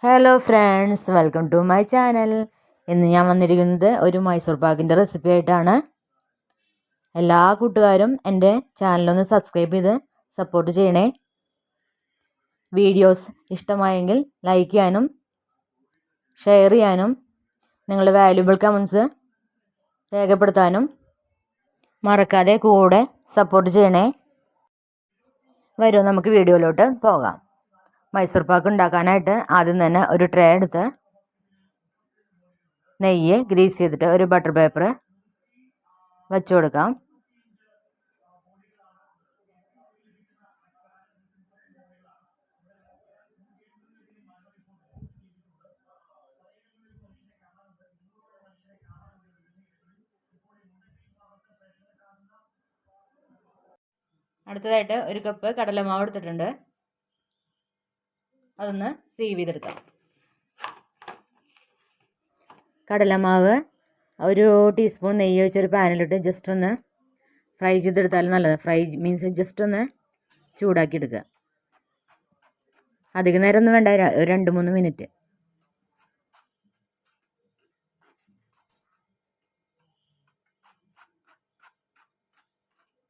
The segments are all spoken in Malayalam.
Hello friends, welcome to my channel. ഇന്ന് ഞാൻ വന്നിരിക്കുന്നത് ഒരു മൈസൂർ പാക്കിൻ്റെ റെസിപ്പി ആയിട്ടാണ്. എല്ലാ കൂട്ടുകാരും എൻ്റെ ചാനലൊന്ന് സബ്സ്ക്രൈബ് ചെയ്ത് സപ്പോർട്ട് ചെയ്യണേ. വീഡിയോസ് ഇഷ്ടമായെങ്കിൽ ലൈക്ക് ചെയ്യാനും ഷെയർ ചെയ്യാനും നിങ്ങളുടെ വാല്യുബിൾ കമൻസ് രേഖപ്പെടുത്താനും മറക്കാതെ കൂടെ സപ്പോർട്ട് ചെയ്യണേ. വരൂ, നമുക്ക് വീഡിയോയിലോട്ട് പോകാം. മൈസൂർ പാക്ക് ഉണ്ടാക്കാനായിട്ട് ആദ്യം തന്നെ ഒരു ട്രേ എടുത്ത് നെയ്യ് ഗ്രീസ് ചെയ്തിട്ട് ഒരു ബട്ടർ പേപ്പർ വെച്ച് കൊടുക്കാം. അടുത്തതായിട്ട് ഒരു കപ്പ് കടലമാവ് എടുത്തിട്ടുണ്ട്. അതൊന്ന് സീവ് ചെയ്തെടുക്കാം. കടലമാവ് ഒരു ടീസ്പൂൺ നെയ്യ് വെച്ചൊരു പാനിലിട്ട് ജസ്റ്റ് ഒന്ന് ഫ്രൈ ചെയ്തെടുത്താലും നല്ലത്. ഫ്രൈ മീൻസ് ജസ്റ്റ് ഒന്ന് ചൂടാക്കി എടുക്കുക. അധികം നേരം ഒന്നും വേണ്ട, ഒരു 2-3 മിനിറ്റ്.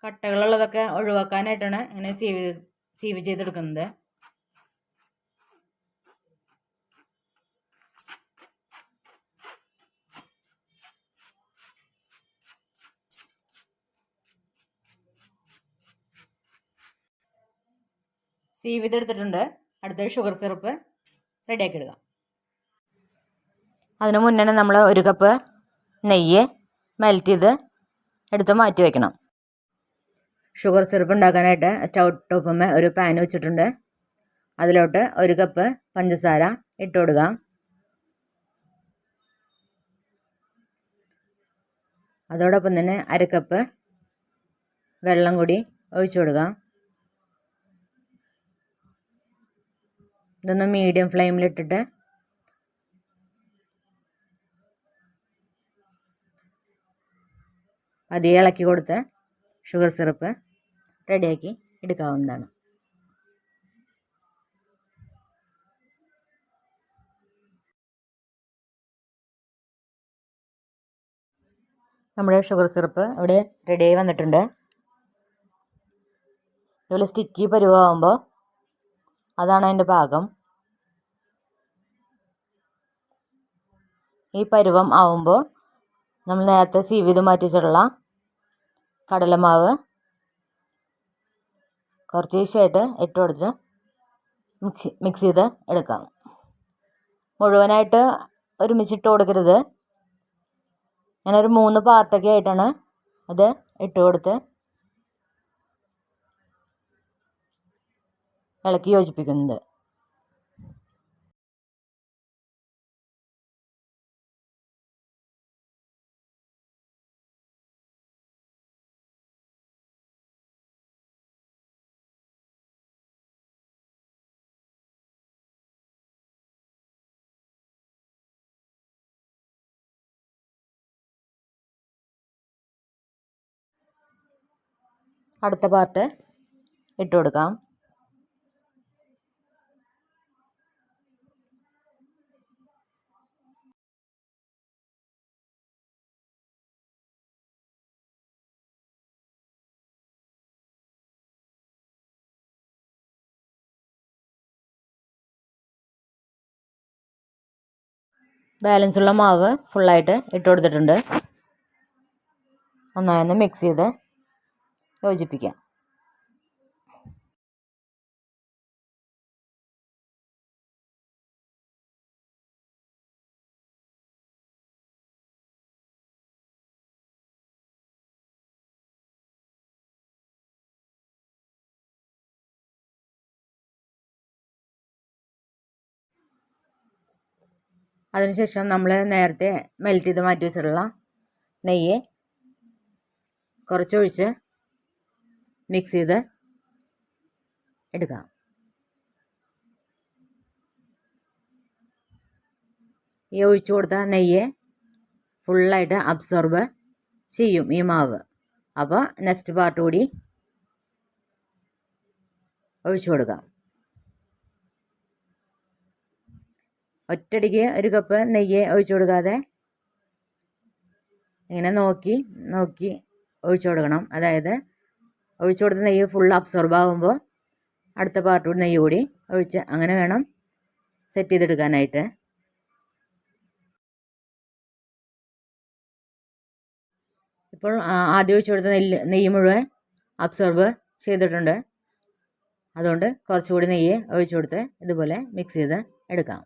കട്ടകളുള്ളതൊക്കെ ഒഴിവാക്കാനായിട്ടാണ് ഇങ്ങനെ സീവ് ചെയ്തെടുക്കുന്നത്. സീവ് ചെയ്തെടുത്തിട്ടുണ്ട്. അടുത്ത ഷുഗർ സിറപ്പ് റെഡിയാക്കി എടുക്കാം. അതിന് മുന്നേ നമ്മൾ ഒരു കപ്പ് നെയ്യ് മെൽറ്റ് ചെയ്ത് എടുത്ത് മാറ്റി വയ്ക്കണം. ഷുഗർ സിറപ്പ് ഉണ്ടാക്കാനായിട്ട് സ്റ്റൗ ടോപ്പുമ്മേ ഒരു പാൻ വെച്ചിട്ടുണ്ട്. അതിലോട്ട് ഒരു കപ്പ് പഞ്ചസാര ഇട്ട് കൊടുക്കാം. അതോടൊപ്പം തന്നെ അരക്കപ്പ് വെള്ളം കൂടി ഒഴിച്ചു കൊടുക്കാം. ഇതൊന്ന് മീഡിയം ഫ്ലെയിമിലിട്ടിട്ട് പതിയെ ഇളക്കി കൊടുത്ത് ഷുഗർ സിറപ്പ് റെഡിയാക്കി എടുക്കാവുന്നതാണ്. നമ്മുടെ ഷുഗർ സിറപ്പ് ഇവിടെ റെഡിയായി വന്നിട്ടുണ്ട്. ഇതുപോലെ സ്റ്റിക്കി പരുവാകുമ്പോൾ അതാണ് അതിൻ്റെ പാകം. ഈ പരുവം ആവുമ്പോൾ നമ്മൾ നേരത്തെ സീവ് ചെയ്ത് മാറ്റി വെച്ചിട്ടുള്ള കടലമാവ് കുറച്ച് ഈസിയായിട്ട് ഇട്ട് കൊടുത്തിട്ട് മിക്സ് ചെയ്ത് എടുക്കാം. മുഴുവനായിട്ട് ഒരുമിച്ചിട്ട് കൊടുക്കരുത്. ഞാനൊരു 3 പാർട്ടൊക്കെ ആയിട്ടാണ് അത് ഇട്ട് കൊടുത്ത് ഇളക്കി യോജിപ്പിക്കുന്നത്. അടുത്ത പാർട്ട് ഇട്ട് കൊടുക്കാം. ബാലൻസുള്ള മാവ് ഫുള്ളായിട്ട് ഇട്ട് കൊടുത്തിട്ടുണ്ട്. നന്നായൊന്ന് മിക്സ് ചെയ്ത് യോജിപ്പിക്കാം. അതിനുശേഷം നമ്മൾ നേരത്തെ മെൽറ്റ് ചെയ്ത് മാറ്റി വെച്ചിട്ടുള്ള നെയ്യ് കുറച്ചൊഴിച്ച് മിക്സ് ചെയ്ത് എടുക്കാം. ഈ ഒഴിച്ചു കൊടുത്ത നെയ്യ് ഫുള്ളായിട്ട് അബ്സോർബ് ചെയ്യും ഈ മാവ്. അപ്പോൾ നെക്സ്റ്റ് പാർട്ട് കൂടി ഒഴിച്ചു കൊടുക്കാം. ഒറ്റയടിക്ക് ഒരു കപ്പ് നെയ്യ് ഒഴിച്ചു കൊടുക്കാതെ ഇങ്ങനെ നോക്കി നോക്കി ഒഴിച്ചു കൊടുക്കണം. അതായത് ഒഴിച്ചു കൊടുത്ത നെയ്യ് ഫുൾ അബ്സോർബ് ആകുമ്പോൾ അടുത്ത പാർട്ട് കൂടി നെയ്യ് കൂടി ഒഴിച്ച് അങ്ങനെ വേണം സെറ്റ് ചെയ്തെടുക്കാനായിട്ട്. ഇപ്പോൾ ആദ്യം ഒഴിച്ചു കൊടുത്ത നെയ്യ് മുഴുവൻ അബ്സോർബ് ചെയ്തിട്ടുണ്ട്. അതുകൊണ്ട് കുറച്ചുകൂടി നെയ്യ് ഒഴിച്ചു കൊടുത്ത് ഇതുപോലെ മിക്സ് ചെയ്ത് എടുക്കാം.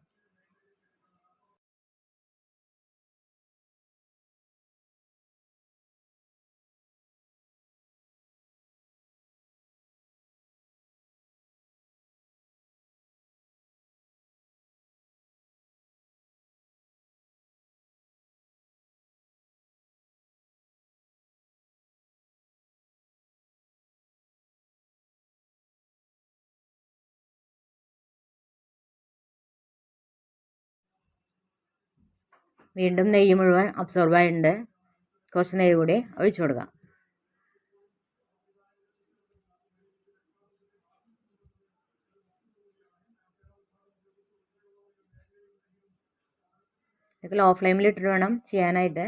വീണ്ടും നെയ്യ് മുഴുവൻ അബ്സോർബായിട്ടുണ്ട്. കുറച്ച് നെയ്യ് കൂടി ഒഴിച്ചു കൊടുക്കാം. ഇതൊക്കെ ലോ ഫ്ലെയിമിൽ ഇട്ടിട്ട് വേണം ചെയ്യാനായിട്ട്.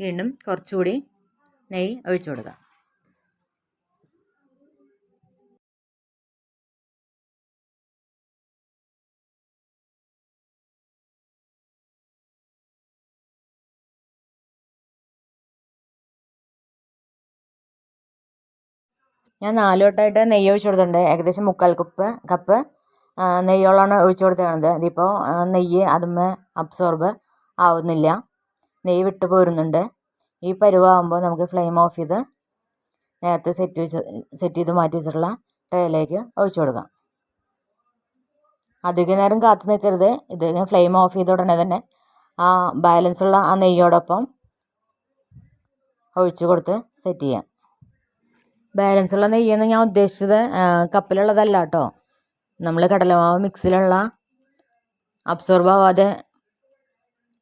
വീണ്ടും കുറച്ചുകൂടി നെയ്യ് ഒഴിച്ചു കൊടുക്കാം. ഞാൻ 4 വട്ടമായിട്ട് നെയ്യ് ഒഴിച്ചു കൊടുത്തിട്ടുണ്ട്. ഏകദേശം 3/4 കപ്പ് നെയ്യോളാണ് ഒഴിച്ചു കൊടുത്തേക്കുന്നത്. ഇതിപ്പോൾ നെയ്യ് അതുമ്മേ അബ്സോർബ് ആവുന്നില്ല, നെയ്യ് വിട്ട് പോരുന്നുണ്ട്. ഈ പരുവാകുമ്പോൾ നമുക്ക് ഫ്ലെയിം ഓഫ് ചെയ്ത് നേരത്തെ സെറ്റ് ചെയ്ത് മാറ്റി വെച്ചിട്ടുള്ള ട്രേയിലേക്ക് ഒഴിച്ചു കൊടുക്കാം. അധിക നേരം കാത്തു നിൽക്കരുത്. ഇത് ഫ്ലെയിം ഓഫ് ചെയ്ത ഉടനെ തന്നെ ആ ബാലൻസുള്ള ആ നെയ്യോടൊപ്പം ഒഴിച്ചു കൊടുത്ത് സെറ്റ് ചെയ്യാം. ബാലൻസുള്ള നെയ്യെന്ന് ഞാൻ ഉദ്ദേശിച്ചത് കപ്പിലുള്ളതല്ല കേട്ടോ. നമ്മൾ കടലമാവ് മിക്സിലുള്ള അബ്സോർബ് ആവാതെ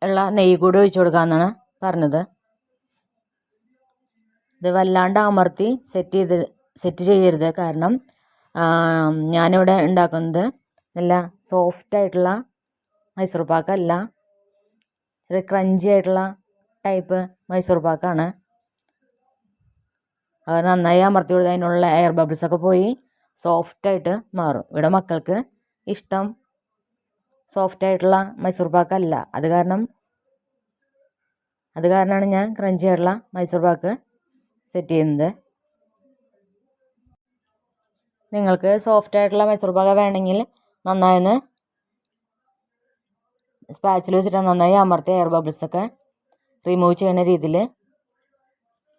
ഉള്ള നെയ്യ് കൂടി ഒഴിച്ചു കൊടുക്കാമെന്നാണ് പറഞ്ഞത്. ഇത് വല്ലാണ്ട് അമർത്തി സെറ്റ് ചെയ്യരുത്. കാരണം ഞാനിവിടെ ഉണ്ടാക്കുന്നത് നല്ല സോഫ്റ്റായിട്ടുള്ള മൈസൂർ പാക്കല്ല, ഇത് ക്രഞ്ചി ആയിട്ടുള്ള ടൈപ്പ് മൈസൂർ പാക്കാണ്. അത് നന്നായി അമർത്തി കൊടുത്ത് അതിനുള്ള എയർ ബബിൾസൊക്കെ പോയി സോഫ്റ്റായിട്ട് മാറും. ഇവിടെ മക്കൾക്ക് ഇഷ്ടം സോഫ്റ്റായിട്ടുള്ള മൈസൂർ പാക്കല്ല. അത് കാരണമാണ് ഞാൻ ക്രഞ്ചി ആയിട്ടുള്ള മൈസൂർ പാക്ക് സെറ്റ് ചെയ്യുന്നത്. നിങ്ങൾക്ക് സോഫ്റ്റായിട്ടുള്ള മൈസൂർ പാക്ക് വേണമെങ്കിൽ നന്നായി സ്പാച്ചിൽ വെച്ചിട്ട് നന്നായി അമർത്തി എയർ ബബിൾസൊക്കെ റിമൂവ് ചെയ്യുന്ന രീതിയിൽ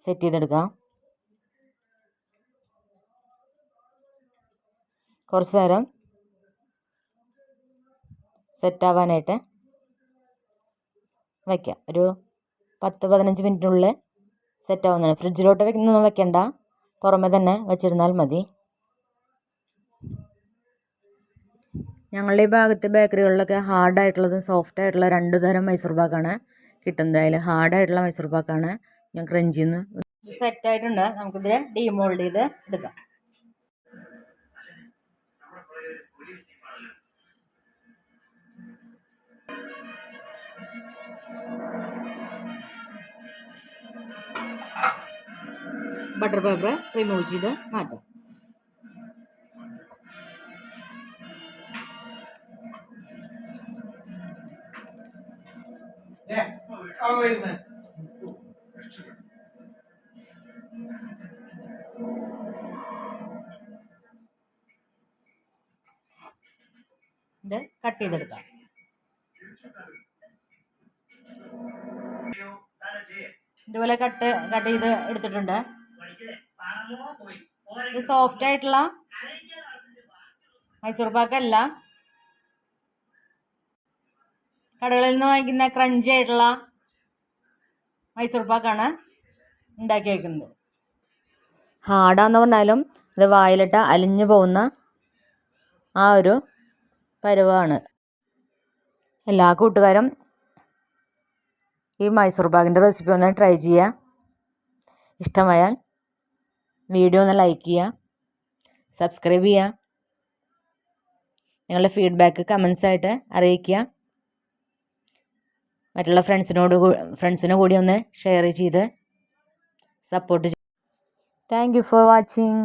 സെറ്റ് ചെയ്തെടുക്കാം. കുറച്ച് നേരം സെറ്റാവാനായിട്ട് വയ്ക്കാം. ഒരു 10-15 മിനിറ്റിനുള്ളിൽ സെറ്റാവുന്നതാണ്. ഫ്രിഡ്ജിലോട്ട് ഒന്നും വെക്കണ്ട, പുറമെ തന്നെ വെച്ചിരുന്നാൽ മതി. ഞങ്ങളുടെ ഈ ഭാഗത്ത് ബേക്കറികളിലൊക്കെ ഹാർഡായിട്ടുള്ളതും സോഫ്റ്റായിട്ടുള്ള 2 തരം മൈസൂർ പാക്കാണ് കിട്ടുന്നത്. അതിൽ ഹാർഡായിട്ടുള്ള മൈസൂർ പാക്കാണ് ഞാൻ ക്രഞ്ചിന്ന്. സെറ്റായിട്ടുണ്ട്. നമുക്കിത് ഡീമോൾഡ് ചെയ്ത് എടുക്കാം. ബട്ടർ പേപ്പർ റിമൂവ് ചെയ്ത് മാറ്റാം. ഇത് കട്ട് ചെയ്തെടുക്കാം. ഇതുപോലെ കട്ട് ചെയ്ത് എടുത്തിട്ടുണ്ട്. ഇത് സോഫ്റ്റ് ആയിട്ടുള്ള മൈസൂർ പാക്കല്ല, കടകളിൽ നിന്ന് വാങ്ങിക്കുന്ന ക്രഞ്ചി ആയിട്ടുള്ള മൈസൂർ പാക്കാണ് ഉണ്ടാക്കി വയ്ക്കുന്നത്. ഹാർഡാന്ന് പറഞ്ഞാലും ഇത് വായിലിട്ട് അലിഞ്ഞു പോകുന്ന ആ ഒരു പരുവമാണ്. എല്ലാ കൂട്ടുകാരും ഈ മൈസൂർ പാക്കിൻ്റെ റെസിപ്പി ഒന്ന് ട്രൈ ചെയ്യുക. ഇഷ്ടമായാൽ വീഡിയോ ഒന്ന് ലൈക്ക് ചെയ്യുക, സബ്സ്ക്രൈബ് ചെയ്യുക, നിങ്ങളുടെ ഫീഡ്ബാക്ക് കമൻസായിട്ട് അറിയിക്കുക. മറ്റുള്ള ഫ്രണ്ട്സിന് കൂടി ഒന്ന് ഷെയർ ചെയ്ത് സപ്പോർട്ട് ചെയ്യുക. Thank you for watching.